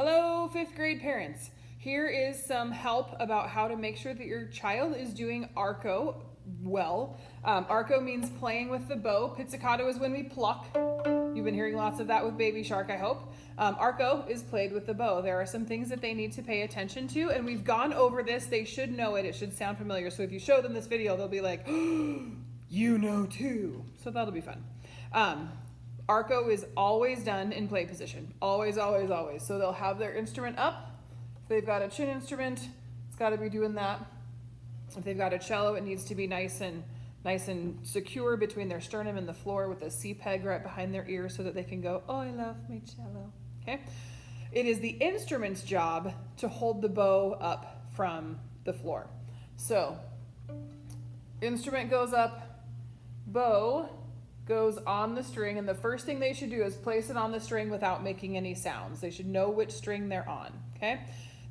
Hello, fifth grade parents. Here is some help about how to make sure that your child is doing Arco well. Arco means playing with the bow. Pizzicato is when we pluck. You've been hearing lots of that with Baby Shark, I hope. Arco is played with the bow. There are some things that they need to pay attention to, and we've gone over this. They should know it. It should sound familiar. So if you show them this video, they'll be like, you know too. So that'll be fun. Arco is always done in play position. Always, always, always. So they'll have their instrument up. If they've got a chin instrument, it's got to be doing that. If they've got a cello, it needs to be nice and secure between their sternum and the floor with a C peg right behind their ear so that they can go, oh, I love my cello. Okay? It is the instrument's job to hold the bow up from the floor. So, instrument goes up, bow goes on the string, and the first thing they should do is place it on the string without making any sounds. They should know which string they're on, okay?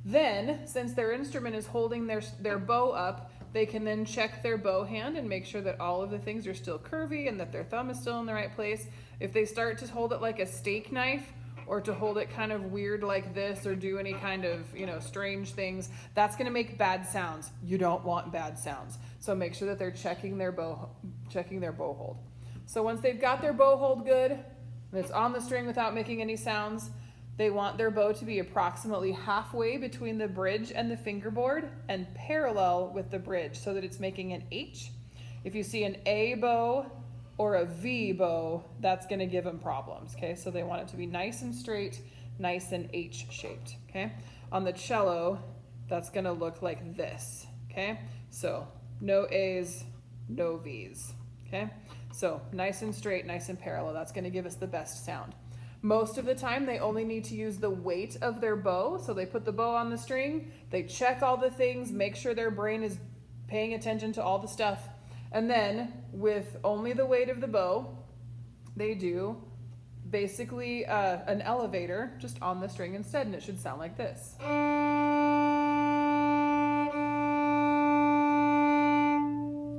Then, since their instrument is holding their bow up, they can then check their bow hand and make sure that all of the things are still curvy and that their thumb is still in the right place. If they start to hold it like a steak knife or to hold it kind of weird like this or do any kind of, strange things, that's gonna make bad sounds. You don't want bad sounds. So make sure that they're checking their bow hold. So once they've got their bow hold good, and it's on the string without making any sounds, they want their bow to be approximately halfway between the bridge and the fingerboard and parallel with the bridge so that it's making an H. If you see an A bow or a V bow, that's gonna give them problems, okay? So they want it to be nice and straight, nice and H-shaped, okay? On the cello, that's gonna look like this, okay? So no A's, no V's, okay? So nice and straight, nice and parallel. That's going to give us the best sound. Most of the time, they only need to use the weight of their bow. So they put the bow on the string, they check all the things, make sure their brain is paying attention to all the stuff. And then with only the weight of the bow, they do basically an elevator just on the string instead. And it should sound like this.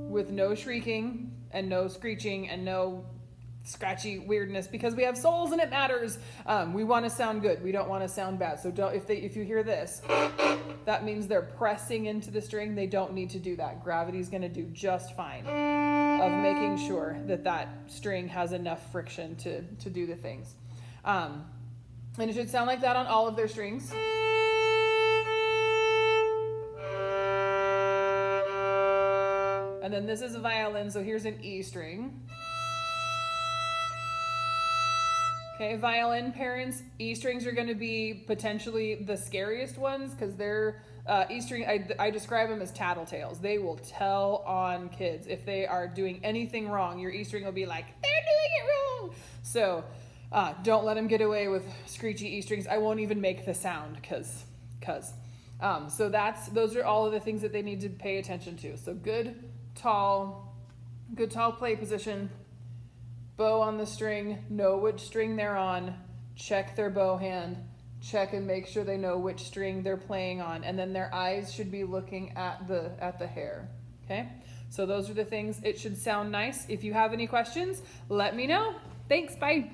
With no shrieking and no screeching and no scratchy weirdness, because we have souls and it matters. We want to sound good. We don't want to sound bad. So if you hear this, that means they're pressing into the string. They don't need to do that. Gravity's going to do just fine of making sure that string has enough friction to do the things. And it should sound like that on all of their strings. And then this is a violin, so here's an E string. Okay, violin parents, E strings are going to be potentially the scariest ones because they're E string. I describe them as tattletales. They will tell on kids if they are doing anything wrong. Your E string will be like, they're doing it wrong. So don't let them get away with screechy E strings. I won't even make the sound because. So those are all of the things that they need to pay attention to. So good tall play position, bow on the string, know which string they're on, check their bow hand, check and make sure they know which string they're playing on, and then their eyes should be looking at the hair, okay? So those are the things. It should sound nice. If you have any questions, let me know. Thanks, bye.